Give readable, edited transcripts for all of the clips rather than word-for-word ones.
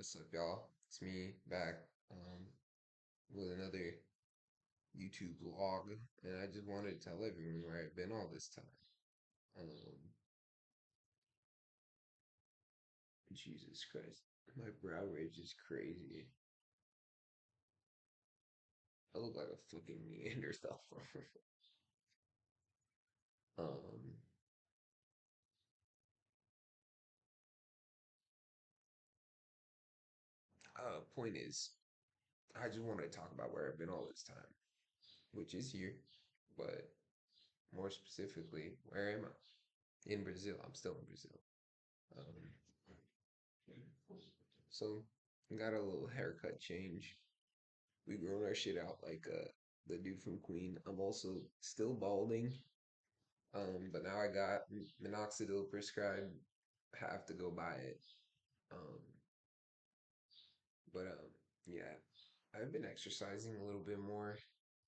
What's up, y'all? It's me back with another YouTube vlog, and I just wanted to tell everyone where I've been all this time. Um, Jesus Christ, my brow ridge is crazy. I look like a fucking Neanderthal. um, Point is, I just wanted to talk about where I've been all this time, which is here, but more specifically, where am I? In Brazil. I'm still in Brazil. Um, so got a little haircut change. We grown our shit out like the dude from Queen. I'm also still balding. But now I got minoxidil prescribed. Have to go buy it. Um, but yeah, I've been exercising a little bit more.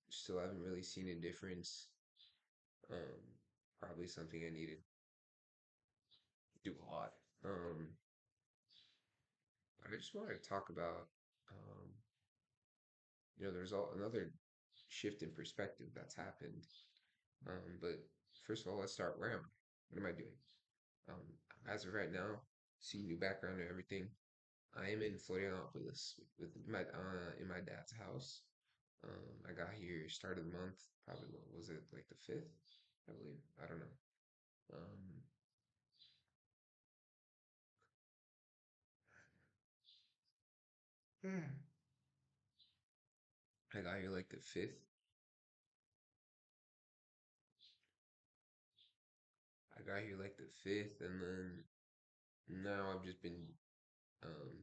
Still haven't really seen a difference. Um, Probably something I need to do a lot. Um, but I just wanted to talk about there's another shift in perspective that's happened. But first of all, let's start. Where am I? What am I doing? Um, as of right now, see new background and everything. I am in Florianopolis with my in my dad's house. I got here start of the month. Probably what was it like the 5th? I believe. I don't know. Um, I got here like the 5th. I got here like the 5th, and then now I've just been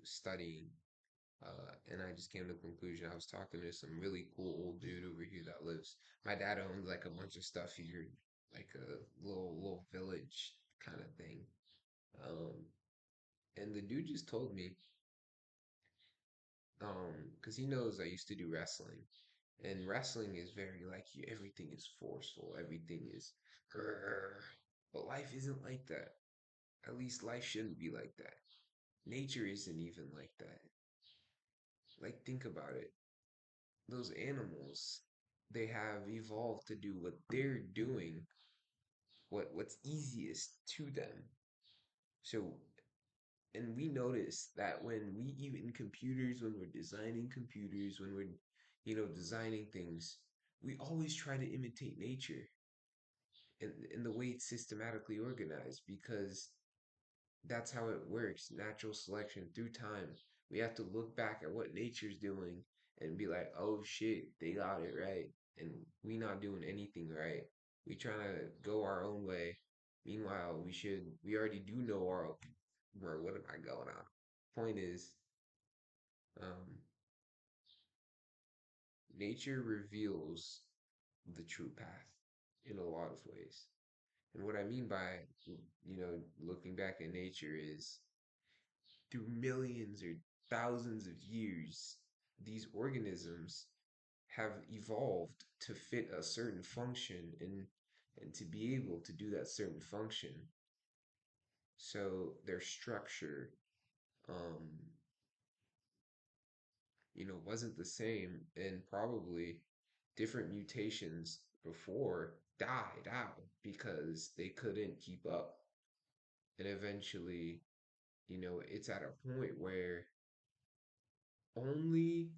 studying. And I just came to the conclusion. I was talking to some really cool old dude over here that lives. My dad owns like a bunch of stuff here, like a little village kind of thing. Um, and the dude just told me, because he knows I used to do wrestling, and wrestling is very like everything is forceful, everything is, grrr. But life isn't like that. At least life shouldn't be like that. Nature isn't even like that. Like think about it. Those animals, they have evolved to do what they're doing, what's easiest to them. So, and we notice that when we even computers, when we're designing computers, when we're, designing things, we always try to imitate nature in the way it's systematically organized because that's how it works. Natural selection through time. We have to look back at what nature's doing and be like, oh shit, they got it right. And we not doing anything right. We trying to go our own way. Meanwhile, we already do know where, what am I going on? Point is, um, nature reveals the true path in a lot of ways. And what I mean by, looking back at nature is through millions or thousands of years, these organisms have evolved to fit a certain function and to be able to do that certain function. So their structure, um, wasn't the same, and probably different mutations before died out because they couldn't keep up. And eventually, it's at a point where only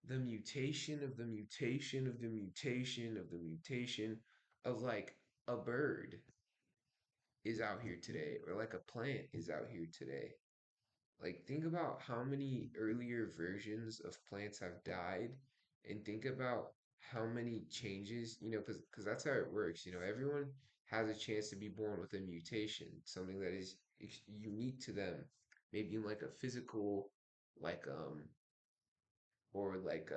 the mutation of the mutation of the mutation of the mutation of like a bird is out here today, or like a plant is out here today. Like, think about how many earlier versions of plants have died, and think about how many changes, because that's how it works. Everyone has a chance to be born with a mutation, something that is unique to them, maybe in like a physical, like or like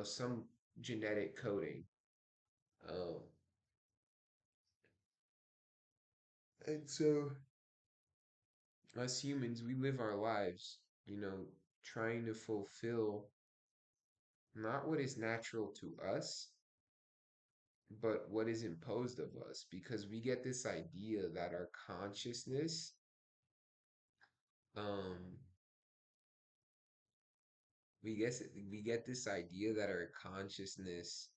some genetic coding. Um, and so us humans, we live our lives, trying to fulfill not what is natural to us, but what is imposed of us, because we get this idea that our consciousness, um, we get this idea that our consciousness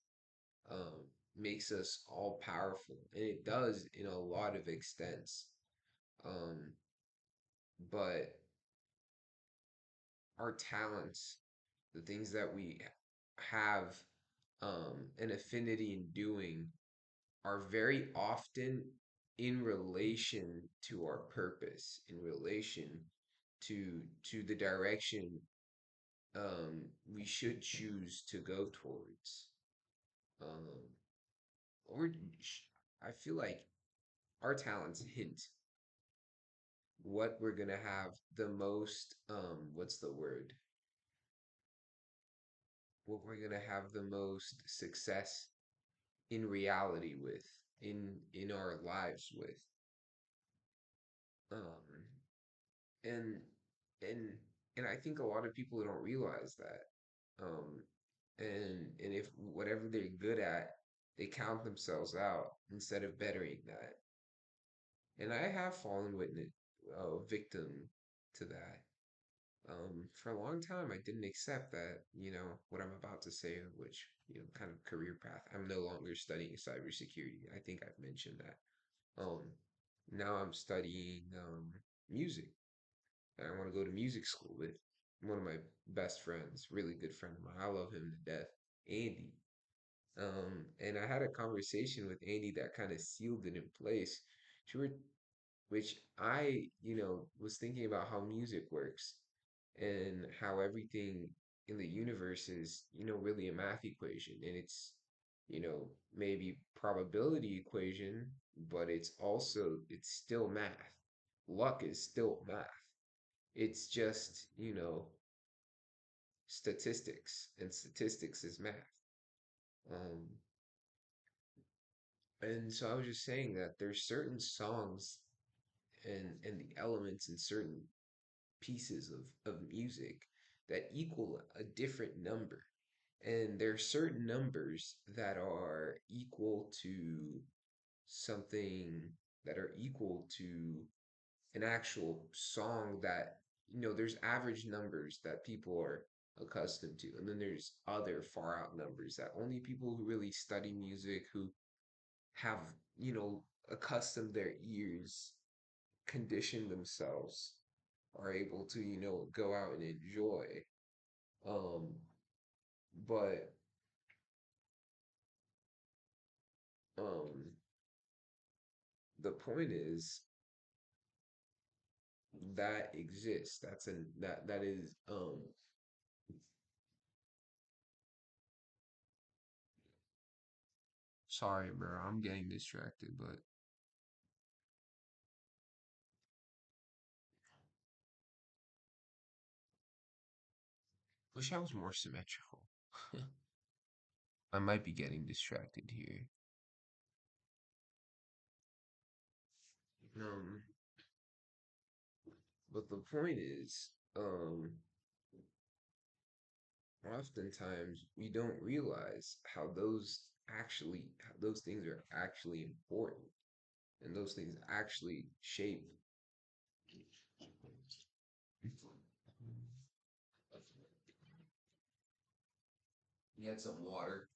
um makes us all powerful, and it does in a lot of extents. Um, but our talents, the things that we have an affinity in doing, are very often in relation to our purpose, in relation to the direction we should choose to go towards. Um, or I feel like our talents hint what we're gonna have the most what's the word? What we're gonna have the most success in reality with, in our lives with. Um and and and I think a lot of people don't realize that. Um and if whatever they're good at, they count themselves out instead of bettering that. And I have fallen witness victim to that. For a long time, I didn't accept that, what I'm about to say, which, kind of career path. I'm no longer studying cybersecurity. I think I've mentioned that. Um, Now I'm studying music. And I want to go to music school with one of my best friends, really good friend of mine. I love him to death, Andy. And I had a conversation with Andy that kind of sealed it in place. She were, which I, was thinking about how music works and how everything in the universe is, really a math equation. And maybe probability equation, but it's still math. Luck is still math. It's just, statistics, and statistics is math. Um, and so I was just saying that there's certain songs and the elements in certain pieces of music that equal a different number. And there are certain numbers that are equal to something that are equal to an actual song that, there's average numbers that people are accustomed to. And then there's other far out numbers that only people who really study music, who have, accustomed their ears, conditioned themselves, are able to, go out and enjoy. Um, but um, the point is that exists. That is sorry, bro. I'm getting distracted, wish I was more symmetrical. I might be getting distracted here. Um, but the point is, oftentimes we don't realize how those things are actually important, and those things actually shape. You had some water.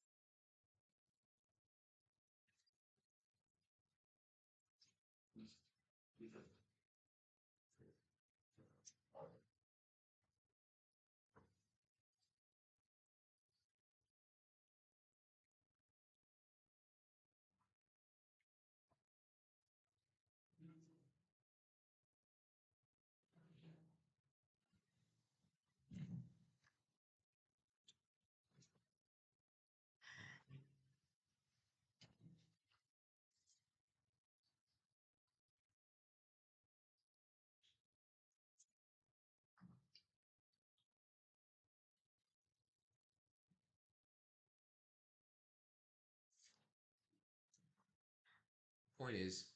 Point is,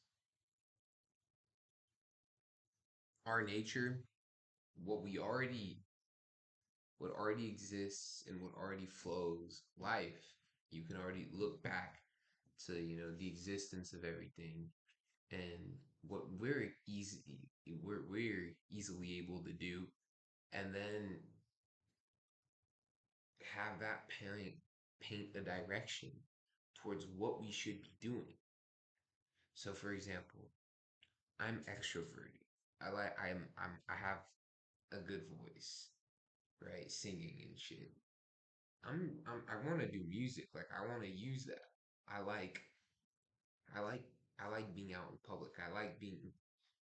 our nature, what we already, what already exists and what already flows, life. You can already look back to, the existence of everything, and what we're easily able to do, and then have that parent paint a direction towards what we should be doing. So for example, I'm extroverted. I have a good voice, right? Singing and shit. I want to do music. Like I want to use that. I like I like I like being out in public. I like being,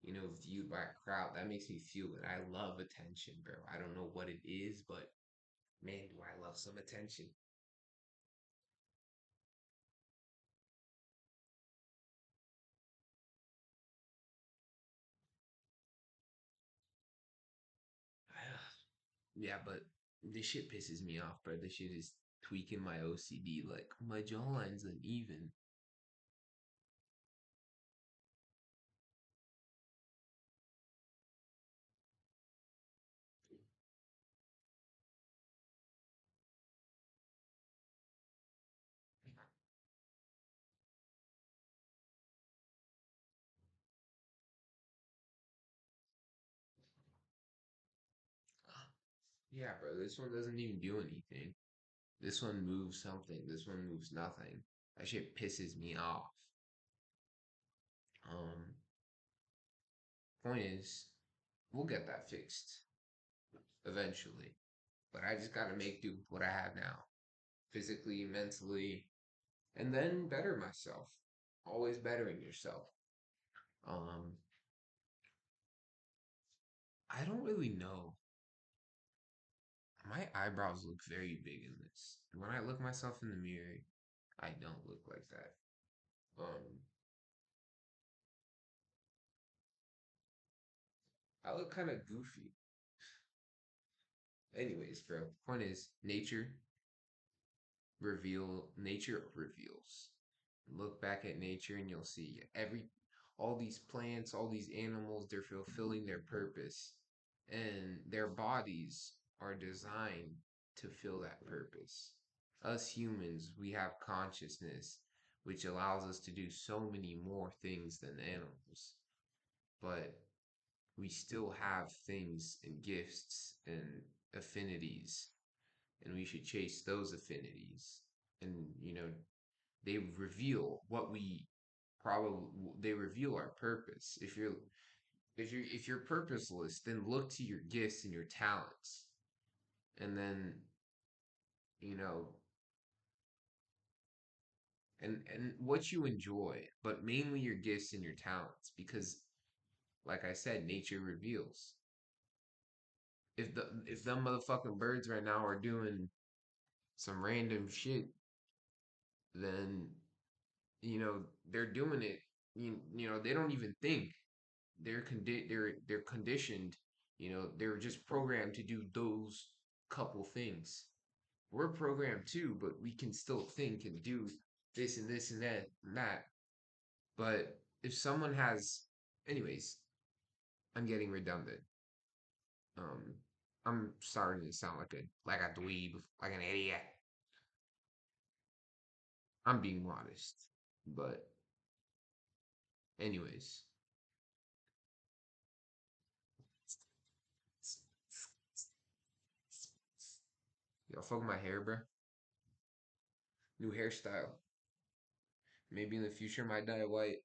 viewed by a crowd. That makes me feel good. I love attention, bro. I don't know what it is, but man, do I love some attention. Yeah, but this shit pisses me off, bro. This shit is tweaking my OCD. Like my jawline's uneven. Yeah, bro. This one doesn't even do anything. This one moves something. This one moves nothing. That shit pisses me off. Um, Point is, we'll get that fixed eventually. But I just gotta make do with what I have now, physically, mentally, and then better myself. Always bettering yourself. Um, I don't really know. My eyebrows look very big in this. When I look myself in the mirror, I don't look like that. Um, I look kind of goofy. Anyways, bro, point is, nature reveals. Look back at nature and you'll see all these plants, all these animals, they're fulfilling their purpose, and their bodies are designed to fill that purpose. Us humans, we have consciousness, which allows us to do so many more things than animals, but we still have things and gifts and affinities, and we should chase those affinities. And they reveal what we probably they reveal our purpose. If you're purposeless, then look to your gifts and your talents, and then you know and what you enjoy, but mainly your gifts and your talents, because like I said, nature reveals. If them motherfucking birds right now are doing some random shit, then they're doing it. They don't even think. They're conditioned. They're just programmed to do those couple things. We're programmed too, but we can still think and do this and this and that and that. But if someone has, anyways, I'm getting redundant. Um, I'm starting to sound like a dweeb, like an idiot. I'm being modest, but anyways, y'all fuck with my hair, bro. New hairstyle. Maybe in the future might dye it white.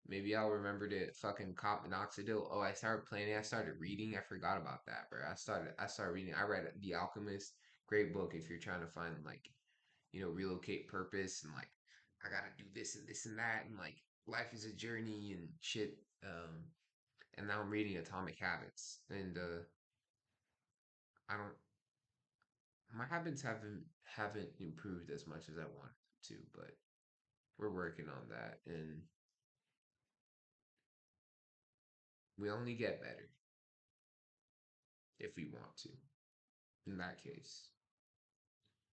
Maybe I'll remember to fucking cop minoxidil. Oh, I started planning. I started reading. I forgot about that, bro. I started reading. I read The Alchemist. Great book if you're trying to find like, relocate purpose and like I gotta do this and that and like life is a journey and shit. And now I'm reading Atomic Habits and I don't my habits haven't improved as much as I wanted them to, but we're working on that and we only get better if we want to. In that case.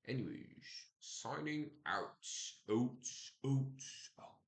Anyways, signing out. Oats, oats, oats.